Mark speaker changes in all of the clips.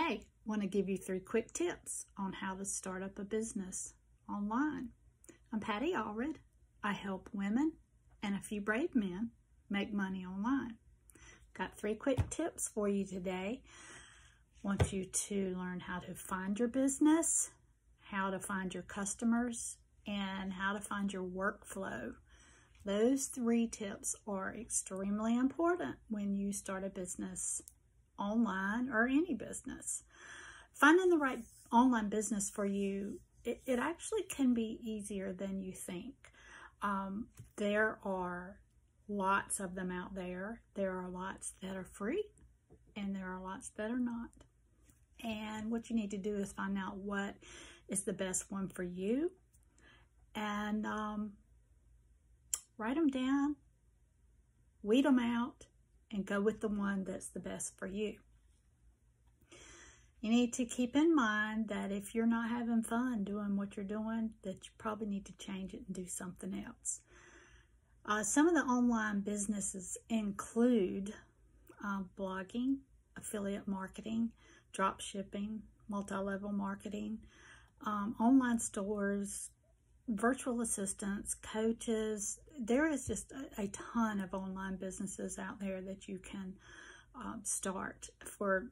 Speaker 1: Hey, want to give you 3 quick tips on how to start up a business online. I'm Patti Allred. I help women and a few brave men make money online. Got 3 quick tips for you today. Want you to learn how to find your business, how to find your customers, and how to find your workflow. Those 3 tips are extremely important when you start a business online or any business. Finding the right online business for you, it actually can be easier than you think. There are lots of them out there. There are lots that are free and there are lots that are not. And what you need to do is find out what is the best one for you and write them down, weed them out, and go with the one that's the best for you. You need to keep in mind that if you're not having fun doing what you're doing, that you probably need to change it and do something else. Some of the online businesses include blogging, affiliate marketing, drop shipping, multi-level marketing, online stores, virtual assistants, coaches. There is just a ton of online businesses out there that you can start for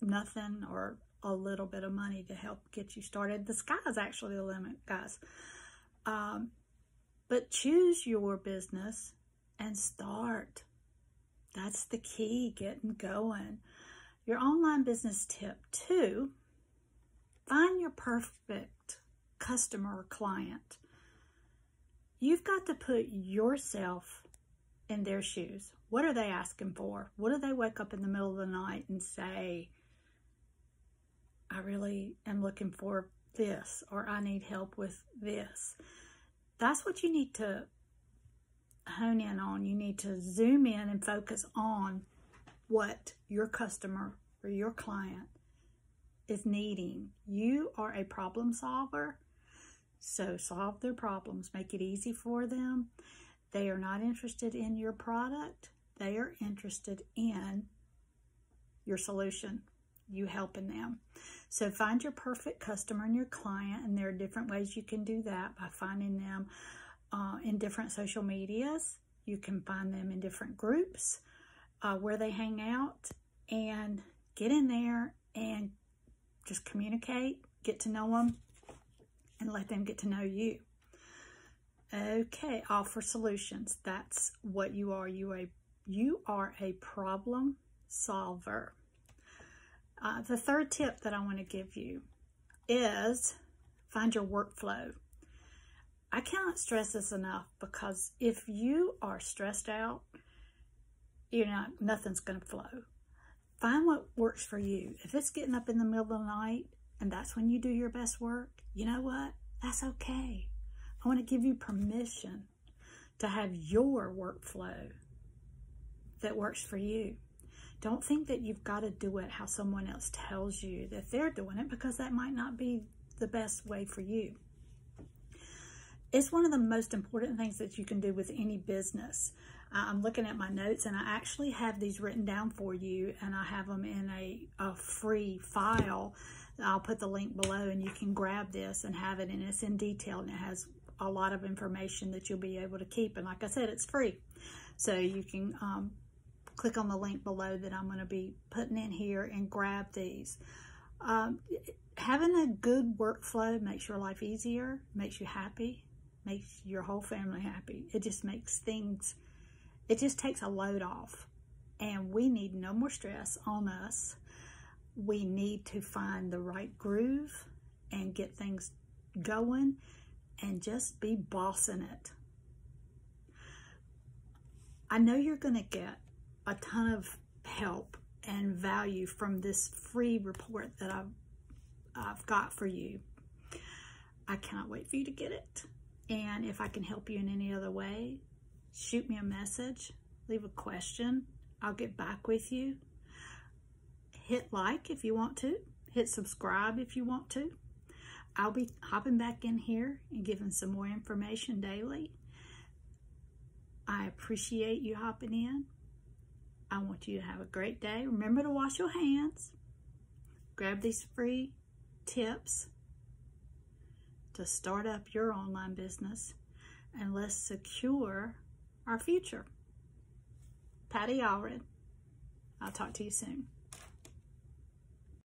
Speaker 1: nothing or a little bit of money to help get you started. The sky is actually the limit, guys. But choose your business and start. That's the key, getting going. Your online business tip 2, find your perfect customer or client. You've got to put yourself in their shoes. What are they asking for? What do they wake up in the middle of the night and say, I really am looking for this, or I need help with this? That's what you need to hone in on. You need to zoom in and focus on what your customer or your client is needing. You are a problem solver. So solve their problems, make it easy for them. They are not interested in your product. They are interested in your solution, you helping them. So find your perfect customer and your client, and there are different ways you can do that by finding them in different social medias. You can find them in different groups where they hang out, and get in there and just communicate, get to know them, and let them get to know you. Okay, offer solutions. That's what you are. You are a problem solver. The 3rd tip that I want to give you is find your workflow. I cannot stress this enough, because if you are stressed out, nothing's going to flow. Find what works for you. If it's getting up in the middle of the night and that's when you do your best work, you know what? That's okay. I want to give you permission to have your workflow that works for you. Don't think that you've got to do it how someone else tells you that they're doing it, because that might not be the best way for you. It's one of the most important things that you can do with any business. I'm looking at my notes, and I actually have these written down for you, and I have them in a free file. I'll put the link below, and you can grab this and have it, and it's in detail, and it has a lot of information that you'll be able to keep. And like I said, it's free. So you can click on the link below that I'm going to be putting in here and grab these. Having a good workflow makes your life easier, makes you happy, makes your whole family happy. It just makes things, it just takes a load off. And we need no more stress on us. We need to find the right groove and get things going and just be bossing it. I know you're going to get a ton of help and value from this free report that I've got for you. I cannot wait for you to get it. And if I can help you in any other way, shoot me a message, leave a question. I'll get back with you. Hit like if you want to. Hit subscribe if you want to. I'll be hopping back in here and giving some more information daily. I appreciate you hopping in. I want you to have a great day. Remember to wash your hands. Grab these free tips to start up your online business, and let's secure our future. Patti Allred. I'll talk to you soon.